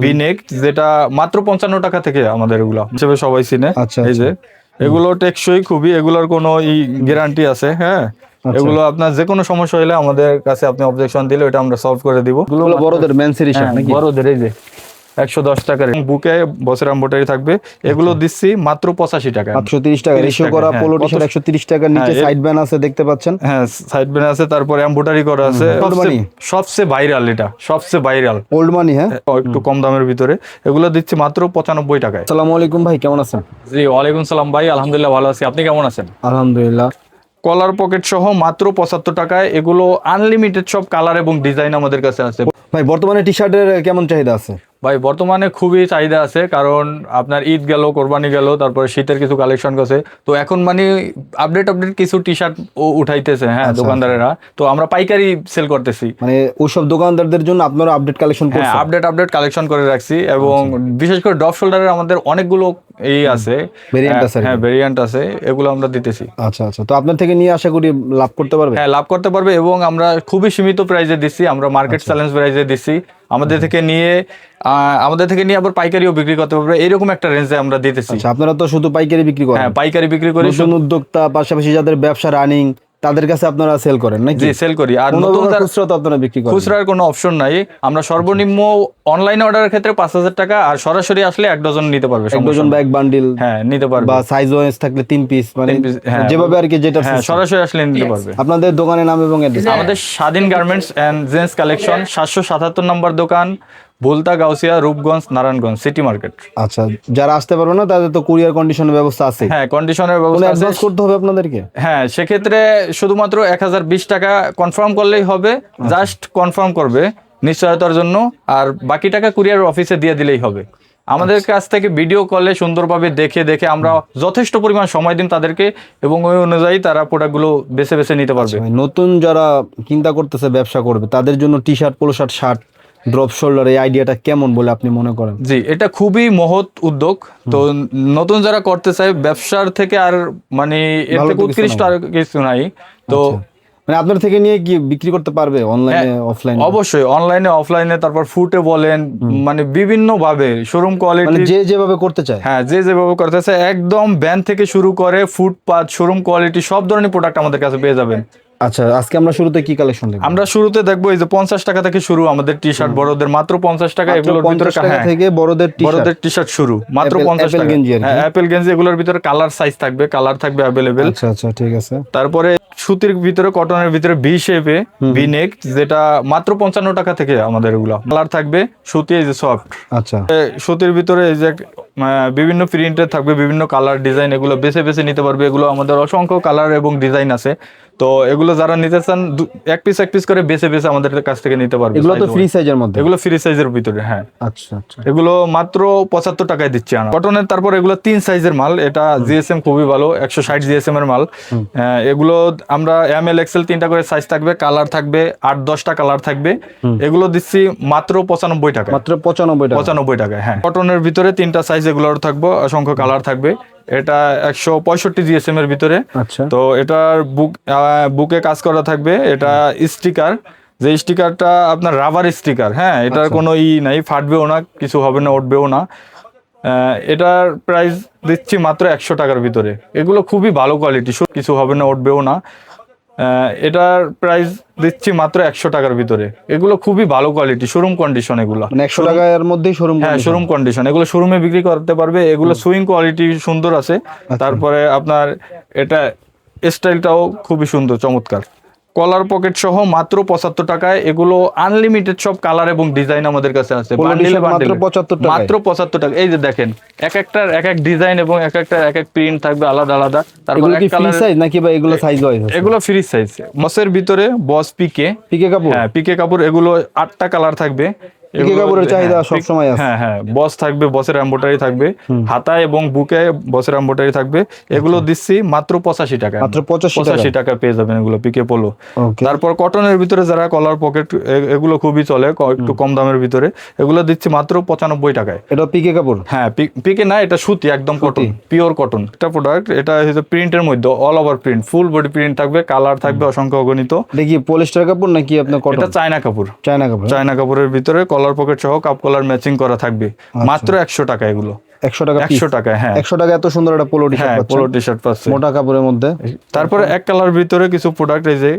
V-neck, যেটা মাত্র 55 টাকা থেকে আমাদের এগুলো হিসেবে সবাই চিনে। আচ্ছা, এই যে এগুলো টেকসই খুবই, এগুলোর কোনো গ্যারান্টি আছে। হ্যাঁ, এগুলো আপনার যে কোনো সমস্যা হলে আমাদের কাছে আপনি অবজেকশন দিলে এটা আমরা সলভ করে দিব। এগুলো বড়দের মেন্সের হিসাব নাকি? বড়দের এই যে 110 টাকার বুকে বসের এমব্রয়ডারি থাকবে। এগুলো দিচ্ছি মাত্র 85 টাকা, মাত্র 30 টাকা। রেশিও করা পোলো টি শার্ট 130 টাকার, নিচে সাইড ব্যান আছে দেখতে পাচ্ছেন। হ্যাঁ, সাইড ব্যান আছে, তারপরে এমব্রয়ডারি করা আছে। সবচেয়ে ভাইরাল, এটা সবচেয়ে ভাইরাল ওল্ড মানি। হ্যাঁ, একটু কম দামের ভিতরে এগুলো দিচ্ছি মাত্র 95 টাকায়। আসসালামু আলাইকুম ভাই, কেমন আছেন? জি ওয়ালাইকুম সালাম ভাই, আলহামদুলিল্লাহ ভালো আছি। আপনি কেমন আছেন? আলহামদুলিল্লাহ। কলার পকেট সহ মাত্র 75 টাকায়। এগুলো আনলিমিটেড সব কালার এবং ডিজাইন আমাদের কাছে আছে। ভাই বর্তমানে টি শার্টের কেমন চাহিদা আছে? ভাই বর্তমানে খুবই চাহিদা আছে, কারণ আপনার ঈদ গেল, কোরবানি গেল, তারপরে শীতের কিছু কালেকশন গেছে। তো এখন মানে আপডেট কিছু টি শার্ট উঠাইতেছে। হ্যাঁ, দোকানদারেরা। তো আমরা পাইকারি সেল করতেছি, মানে ওইসব দোকানদারদের জন্য আপনারা আপডেট কালেকশন করছেন? হ্যাঁ, আপডেট কালেকশন করে রাখছি। এবং বিশেষ করে ড্রপ শোল্ডারের আমাদের অনেকগুলো আছে, ভেরিয়েন্ট আছে। হ্যাঁ, ভেরিয়েন্ট আছে, এগুলো আমরা দিতেছি। আচ্ছা আচ্ছা, তো আপনার থেকে নিয়ে আশা করি লাভ করতে পারবে। হ্যাঁ, লাভ করতে পারবে। এবং আমরা খুবই সীমিত প্রাইসে দিচ্ছি, আমরা মার্কেট চ্যালেঞ্জ প্রাইসে দিচ্ছি। আমাদের থেকে নিয়ে আবার পাইকারিও বিক্রি করতে পারবে, এরকম একটা রেঞ্জে আমরা দিতেছি। আচ্ছা, আপনারা তো শুধু পাইকারি বিক্রি করেন? হ্যাঁ, পাইকারি বিক্রি করি। নতুন উদ্যোক্তা, পাশাপাশি যাদের ব্যবসা রানিং, তাদের কাছে আপনারা সেল করেন নাকি? জি, সেল করি। আর নতুন খুচরা তো আপনারা বিক্রি করেন? খুচরার কোনো অপশন নাই। আমরা সর্বনিম্ন অনলাইনে অর্ডারের ক্ষেত্রে 5,000 টাকা, আর সরাসরি আসলে 1 ডজন নিতে পারবে। 1 ডজন বা 1 বান্ডিল, হ্যাঁ, নিতে পারবে। বা সাইজ ওয়াইজ থাকলে 3 পিস, মানে যেভাবে আর কি, যেটা সরাসরি আসলে নিতে পারবে। আপনাদের দোকানের নাম এবং অ্যাড্রেস? আমাদের স্বাধীন গার্মেন্টস এন্ড জেন্টস কালেকশন, 777 নম্বর দোকান, ভুলতা, গাউসিয়া, রূপগঞ্জ, নারায়ণগঞ্জ সিটি মার্কেট। আচ্ছা, যারা আসতে পারবে না তাদের তো কুরিয়ার কন্ডিশনের ব্যবস্থা আছে? হ্যাঁ, কন্ডিশনের ব্যবস্থা আছে। অ্যাডভান্স করতে হবে আপনাদেরকে? হ্যাঁ, সেক্ষেত্রে শুধুমাত্র 1020 টাকা কনফার্ম করলেই হবে। জাস্ট কনফার্ম করবে নিশ্চয়তার জন্য, আর বাকি টাকা কুরিয়ার অফিসে দিয়ে দিলেই হবে। আমাদের কাছ থেকে ভিডিও কলে সুন্দরভাবে দেখে আমরা যথেষ্ট পরিমাণ সময় দিন তাদেরকে, এবং ওই অনুযায়ী তারা প্রোডাক্টগুলো বেছে নিতে পারবে। নতুন যারা চিন্তা করতেছে ব্যবসা করবে, তাদের জন্য T shirt, polo shirt, shirt, drop shoulder, এই আইডিয়াটা কেমন বলে আপনি মনে করেন? জি, এটা খুবই মহৎ উদ্যোগ। তো নতুন যারা করতে চায় ব্যবসার থেকে, আর মানে এর থেকে উৎকৃষ্ট আর কিছু নাই। তো মানে আপনার থেকে নিয়ে কি বিক্রি করতে পারবে অনলাইনে, অফলাইনে? অবশ্যই অনলাইনে, অফলাইনে, তারপর ফুটে বলেন, মানে বিভিন্ন ভাবে শোরুম কোয়ালিটি, যে যেভাবে করতে চায়। হ্যাঁ, যে যেভাবে করতে চায়, একদম ব্যান্ড থেকে শুরু করে ফুটপাথ, শোরুম কোয়ালিটি, সব ধরনের প্রোডাক্ট আমাদের কাছে পেয়ে যাবেন। আচ্ছা, আজকে আমরা শুরুতে কি কালেকশন দেখব? আমরা শুরুতে দেখবো এই যে 50 টাকা থেকে শুরু আমাদের টি শার্ট, বড়দের মাত্র 50 টাকা। এগুলোর ভিতরে থেকে বড়দের টি শার্ট শুরু মাত্র 50 টাকা। হ্যাঁ, অ্যাপেল গেঞ্জি, এগুলোর ভিতরে কালার সাইজ থাকবে, কালার থাকবে अवेलेबल। আচ্ছা আচ্ছা, ঠিক আছে। তারপরে সুতির ভিতরে, কটনের ভিতরে ভি শেপে ভি নেক, যেটা মাত্র 55 টাকা থেকে আমাদের এগুলো কালার থাকবে। সুতি এই যে সফট, আচ্ছা, সুতির ভিতরে এই যে বিভিন্ন প্রিন্টের থাকবে, বিভিন্ন কালার ডিজাইন, এগুলো বেছে নিতে পারবে। এগুলো আমাদের অসংখ্য কালার এবং ডিজাইন আছে। তো এগুলো যারা নিতে চান এক পিস করে বেছে আমাদের কাছ থেকে নিতে পারবে। এগুলো তো ফ্রি সাইজের মধ্যে? এগুলো ফ্রি সাইজের ভিতরে। হ্যাঁ, আচ্ছা আচ্ছা, এগুলো মাত্র 75 টাকায় দিচ্ছি আমরা কটনের। তারপর এগুলো 3 সাইজের মাল, এটা জিএসএম খুবই ভালো, 160 জিএসএম এর মাল। এগুলো আমরা এমএল এক্সেল 3টা করে সাইজ থাকবে, কালার থাকবে 8-10টা কালার থাকবে। এগুলো দিচ্ছি মাত্র 95 টাকা। মাত্র 95 টাকায়। হ্যাঁ, কটনের ভিতরে 3টা সাইজ এগুলোর থাকবে, অসংখ্য কালার থাকবে। এটা 165 জিএসএম এর ভিতরে। আচ্ছা, তো এটার বুকে কাজ করা থাকবে। এটা স্টিকার, যে স্টিকারটা আপনার রাবার স্টিকার। হ্যাঁ, এটার কোনো নাই, ফাটবেও না, কিছু হবে না, উঠবেও না। এটার প্রাইস দিচ্ছি মাত্র 100 টাকার ভিতরে। এগুলো খুবই ভালো কোয়ালিটি, কিছু হবে না, উঠবেও না। এটার প্রাইস দিচ্ছি মাত্র 100 টাকার ভিতরে। এগুলো খুবই ভালো কোয়ালিটি, শোরুম কন্ডিশন। এগুলো 100 টাকার মধ্যেই শোরুম? হ্যাঁ, শোরুম কন্ডিশন। এগুলো শোরুমে বিক্রি করতে পারবে। এগুলো সুইং কোয়ালিটি সুন্দর আছে। তারপরে আপনার এটা স্টাইলটাও খুবই সুন্দর, চমৎকার। কলার পকেট সহ মাত্র 75 টাকায়। এগুলো আনলিমিটেড সব কালার এবং ডিজাইন আমাদের কাছে আছে। মাত্র 75 টাকা। এই যে দেখেন, এক এক ডিজাইন এবং এক এক প্রিন্ট থাকবে আলাদা। তারপর কি ফ্রি সাইজ নাকি বা এগুলো সাইজ ওয়াইজ? এগুলো ফ্রি সাইজ। বসের ভিতরে বস পিকে কাপড়। হ্যাঁ, পিকে কাপড়। এগুলো 8টা কালার থাকবে। পিকে কাপড়ের চাহিদা সব সময় আছে। হ্যাঁ, বস থাকবে, বসের এমব্রয়ডারি থাকবে, হাতায় এবং বুকে বসের এমব্রয়ডারি থাকবে। এগুলো দিচ্ছি মাত্র 85 টাকা। মাত্র 85 টাকা পেয়ে যাবেন এগুলো, পিকে পোলো। তারপর কটনের ভিতরে যারা কলার পকেট, এগুলো খুবই চলে, একটু কম দামের ভিতরে। এগুলো দিচ্ছি মাত্র 95 টাকায়। এটা পিকে কাপড়? হ্যাঁ, পিকে না, এটা সুতি, একদম কটন, পিওর কটন একটা প্রোডাক্ট। এটা হচ্ছে প্রিন্টের মধ্যে, all over print, full body print থাকবে, কালার থাকবে অসংখ্য অগণিত। দেখি পলিস্টার কাপড় নাকি আপনার কটন? এটা চায়না কাপড়। চায়না কাপড়, চায়না কাপড়ের ভিতরে কলার কলার পকেট সহ কাপ কলার ম্যাচিং করা থাকবে, মাত্র 100 টাকা এগুলো। 100 টাকা 100 টাকা, হ্যাঁ 100 টাকা এত সুন্দর একটা পোলো টি হ্যাঁ শার্ট পোলো টি শার্ট পাচ্ছে মোটা কাপড়ের মধ্যে। তারপরে এক কালার ভিতরে কিছু প্রোডাক্ট, এই যে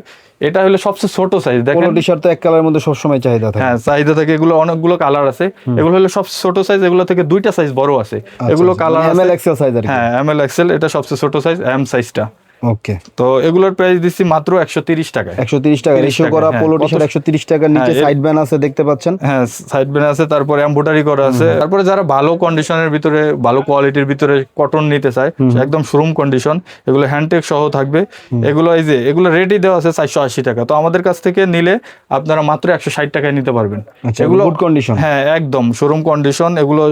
এটা হলো সবচেয়ে ছোট সাইজ পোলো দেখেন। টি শার্ট তো এক কালারের মধ্যে সবসময় চাহিদা থাকে। হ্যাঁ চাহিদা থাকে, এগুলো অনেকগুলো কালার আছে, এগুলো হলো সবচেয়ে ছোট সাইজ, এগুলো থেকে 2টা সাইজ বড় আছে, এগুলো কালার আছে এমএল এক্সেল সাইজ আর কি। হ্যাঁ এমএল এক্সেল, এটা সবচেয়ে ছোট সাইজ এম সাইজটা। ওকে, তো এগুলোর প্রাইস দিচ্ছি মাত্র 130 টাকায়। 130 টাকা রেশিও করা পোলো টি শার্ট 130 টাকার নিচে সাইড ব্যান আছে দেখতে পাচ্ছেন। হ্যাঁ সাইড ব্যান আছে, তারপরে এমব্রয়ডারি করা আছে। তারপরে যারা ভালো কন্ডিশনের ভিতরে, ভালো কোয়ালিটির ভিতরে কটন নিতে চায়, একদম শোরুম কন্ডিশন, এগুলো হ্যান্ডটেক সহ থাকবে। এগুলো এই যে এগুলো রেডি দেওয়া আছে 480 টাকা, তো আমাদের কাছ থেকে নিলে আপনারা মাত্র 160 টাকায় নিতে পারবেন। এগুলো গুড কন্ডিশন, হ্যাঁ একদম শোরুম কন্ডিশন। এগুলো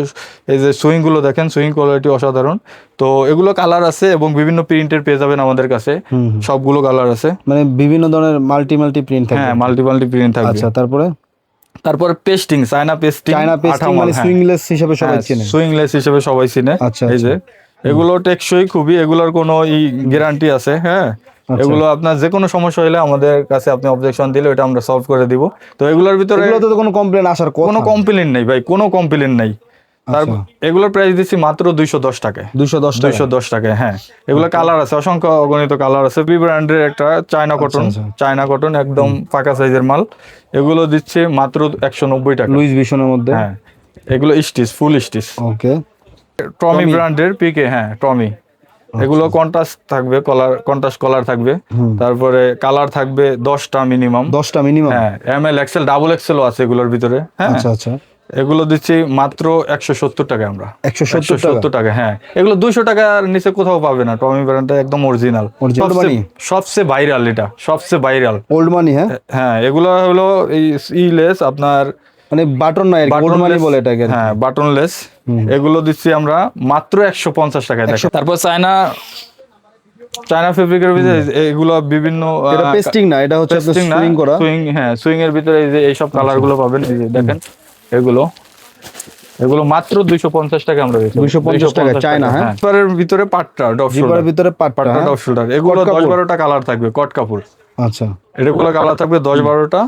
এই যে সুইং গুলো দেখেন, সুইং কোয়ালিটি অসাধারণ। তো এগুলো কালার আছে এবং বিভিন্ন প্রিন্টের পেয়ে যাবেন আমাদের কাছে, সবগুলো কালার আছে, মানে বিভিন্ন ধরনের মাল্টি প্রিন্ট থাকে। হ্যাঁ মাল্টি প্রিন্ট থাকবে। আচ্ছা, তারপরে পেস্টিং, চায়না পেস্টিং মানে সুইংলেস হিসেবে সবাই চেনে। সুইংলেস হিসেবে সবাই চিনে। আচ্ছা, এই যে এগুলো টেকসই খুবই, এগুলোর কোনো গ্যারান্টি আছে। হ্যাঁ এগুলো আপনার যে কোনো সমস্যা হলে আমাদের কাছে আপনি অবজেকশন দিলে ওটা আমরা সলভ করে দিব। তো এগুলোর ভিতরে এগুলোতে তো কোনো কমপ্লেন আসার কোনো কমপ্লেন নেই ভাই, কোনো কমপ্লেন নেই। তারপর এগুলোর প্রাইস দিচ্ছি মাত্র 210 টাকায়। 210 টাকায়, হ্যাঁ এগুলো কালার আছে, অসংখ্য অগণিত কালার আছে। বি ব্র্যান্ডের একটা চায়না কটন একদম পাকা সাইজের মাল, এগুলো দিচ্ছে মাত্র 190 টাকা। লুইস ভিশনের মধ্যে, হ্যাঁ এগুলো স্টিচ, ফুল স্টিচ। ওকে, টমি ব্র্যান্ডের পিকে, হ্যাঁ টমি, এগুলো কন্ট্রাস্ট থাকবে, কন্ট্রাস্ট কলার থাকবে, তারপরে কালার থাকবে 10টা মিনিমাম। হ্যাঁ এমএল এক্সেল ডাবল এক্সেলও আছে এগুলোর ভিতরে। হ্যাঁ আচ্ছা, এগুলো দিচ্ছি মাত্র 170 টাকায় আমরা। 170 টাকা, হ্যাঁ এগুলো 200 টাকার নিচে কোথাও পাবে না। টমি ব্র্যান্ডটা একদম অরিজিনাল, সবচেয়ে ভাইরাল, এটা সবচেয়ে ভাইরাল ওল্ড মানি। হ্যাঁ এগুলো হলো এই ইলেস আপনার, মানে বাটন নাই, ওল্ড মানি বলে এটাকে। হ্যাঁ বাটনলেস, এগুলো দিচ্ছি আমরা মাত্র 150 টাকায়। দেখো তারপর চায়না ফেব্রিকের ভিতরে এগুলো বিভিন্ন, এটা পেস্টিং না, এটা হচ্ছে সুইং করা। সুইং, হ্যাঁ সুইং এর ভিতরে এই যে এইসব কালার গুলো পাবেন। এই যে দেখেন এগুলো মাত্র 250 টাকা আমরা দিচ্ছি। 250 টাকা চায়না। হ্যাঁ জিপারের ভিতরে পাটটা, ডপ শোল্ডার, ভিতরে পাটটা, ডপ শোল্ডার, এগুলো 10-12টা কালার থাকবে, কট কাপড়। আচ্ছা, এগুলো কালার থাকবে 10-12টা।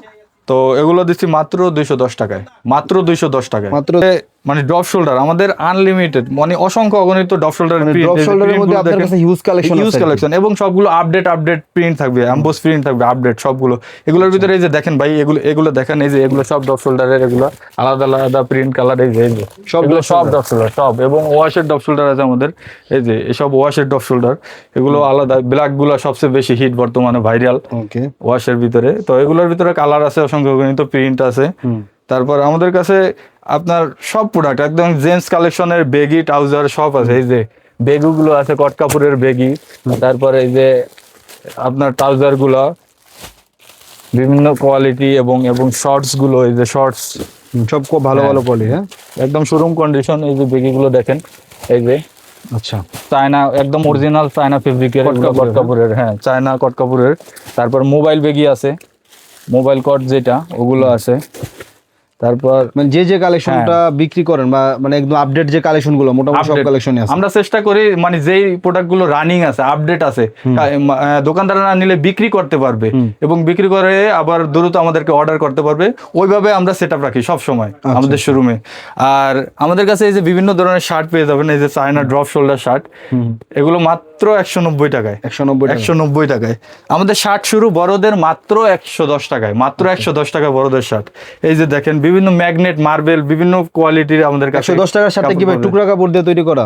তো এগুলো দিচ্ছি মাত্র 210 টাকায়, মাত্র 210 টাকায়। মানে ড্রপ শোল্ডার আমাদের আনলিমিটেড, মানে অসংখ্য অগণিত ড্রপ শোল্ডার, ড্রপ শোল্ডারের মধ্যে আপনাদের কাছে হিউজ কালেকশন এবং সবগুলো আপডেট প্রিন্ট থাকবে, এমবোস প্রিন্ট থাকবে, আপডেট সবগুলো। এগুলোর ভিতরে এই যে দেখেন ভাই, এগুলো দেখেন, এই যে এগুলো সব ড্রপ শোল্ডারের, এগুলো আলাদা প্রিন্ট কালার, এই যে সবগুলো সব ড্রপ শোল্ডার সব, এবং ওয়াশের ড্রপ শোল্ডার আছে আমাদের। এই যে এসব ওয়াশের ড্রপ শোল্ডার, এগুলো আলাদা। ব্ল্যাক গুলো সবচেয়ে বেশি হিট বর্তমানে, ভাইরাল ওয়াশের ভিতরে। তো এগুলোর ভিতরে কালার আছে, অসংখ্য অগণিত প্রিন্ট আছে। তারপর আমাদের কাছে আপনার সব প্রোডাক্ট একদম জেন্টস কালেকশনের, বেগি ট্রাউজার সব আছে। এই যে বেগুগুলো আছে, কট কাপড়ের বেগি, তারপরে এই যে আপনার ট্রাউজার গুলো বিভিন্ন কোয়ালিটি, এবং শর্টস গুলো, এই যে শর্টস সব খুব ভালো কোয়ালিটি। হ্যাঁ একদম শোরুম কন্ডিশন। এই যে বেগি গুলো দেখেন, এই যে আচ্ছা চায়না, একদম অরিজিনাল চায়না ফেব্রিকের কট কাপড়ের, হ্যাঁ চায়না কট কাপড়ের। তারপর মোবাইল বেগি আছে, মোবাইল কট যেটা, ওগুলো আছে। তারপর মানে যে কালেকশনটা বিক্রি করেন, বা মানে একদম আপডেট যে কালেকশন গুলো, মোটামুটি সব কালেকশনই আছে। আমরা চেষ্টা করি মানে যেই প্রোডাক্ট গুলো রানিং আছে, আপডেট আছে, দোকানদাররা না নিলে বিক্রি করতে পারবে, এবং বিক্রি করে আবার দ্রুত আমাদেরকে অর্ডার করতে পারবে, ওইভাবে আমরা সেটআপ রাখি সব সময় আমাদের শোরুমে। আর আমাদের কাছে এই যে বিভিন্ন ধরনের শার্ট পেয়ে যাবেন, এই যে চায়না ড্রপ শোল্ডার শার্ট, এগুলো মাত্র 190 টাকায়। 190 টাকায় আমাদের শার্ট শুরু, বড়দের মাত্র 110 টাকায়, মাত্র 110 টাকা বড়দের শার্ট। এই যে দেখেন বিভিন্ন ম্যাগনেট, মার্বেল, বিভিন্ন কোয়ালিটির আমাদের কাছে। 110 টাকার শার্টটা কি ভাই টুকরা কাপড় দিয়ে তৈরি করা?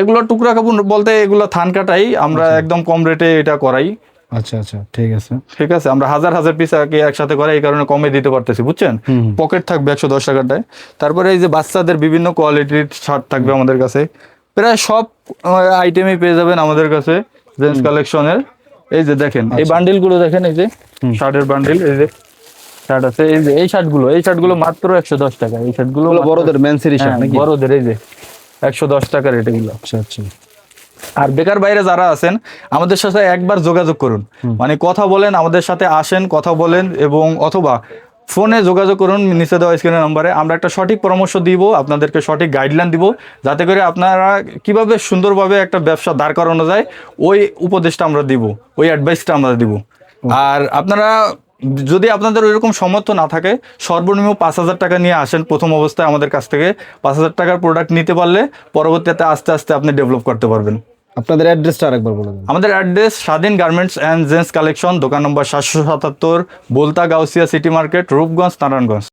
এগুলো টুকরা কাপড় বলতে এগুলো থান কাটাই, আমরা একদম কম রেটে এটা করাই। আচ্ছা, ঠিক আছে। আমরা হাজার পিস একসাথে করে, এই কারণে কমে দিতে পারতেছি, বুঝছেন। পকেট থাকবে 110 টাকাটায়। তারপরে এই যে বাচ্চাদের বিভিন্ন কোয়ালিটির শার্ট থাকবে আমাদের কাছে, প্রায় সব আইটেমই পেয়ে যাবেন আমাদের কাছে জেন্টস কালেকশনের। এই যে দেখেন এই বান্ডিল গুলো দেখেন, এই যে শার্টের বান্ডিল, এই যে শার্ট আছে, এই যে এই শার্টগুলো মাত্র 110 টাকা। এই শার্টগুলো বড়দের মেন্সেরি শার্ট নাকি? বড়দের, এই যে 110 টাকা রেট এগুলো। আচ্ছা। আর বেকার বাইরে যারা আছেন, আমাদের সাথে একবার যোগাযোগ করুন, মানে কথা বলেন, আমাদের সাথে আসেন, কথা বলেন, এবং অথবা ফোনে যোগাযোগ করুন নিচে দেওয়া স্ক্রিনের নম্বরে। আমরা একটা সঠিক পরামর্শ দিব, আপনাদেরকে সঠিক গাইডলাইন দিব, যাতে করে আপনারা কিভাবে সুন্দরভাবে একটা ব্যবসা দাঁড় করানো যায়, ওই উপদেশটা আমরা দিব, ওই অ্যাডভাইসটা আমরা দিব। আর আপনারা যদি আপনাদের ওইরকম সামর্থ্য না থাকে, সর্বনিম্ন 5,000 টাকা নিয়ে আসেন প্রথম অবস্থায় আমাদের কাছ থেকে। 5,000 টাকার প্রোডাক্ট নিতে পারলে পরবর্তীতে আস্তে আস্তে আপনি ডেভেলপ করতে পারবেন। আপনাদের অ্যাড্রেসটা আরেকবার বলে দেন। আমাদের অ্যাড্রেস স্বাধীন গার্মেন্টস অ্যান্ড জেন্টস কালেকশন, দোকান নম্বর 777, বোলতা গাউসিয়া সিটি মার্কেট, রূপগঞ্জ, নারায়ণগঞ্জ।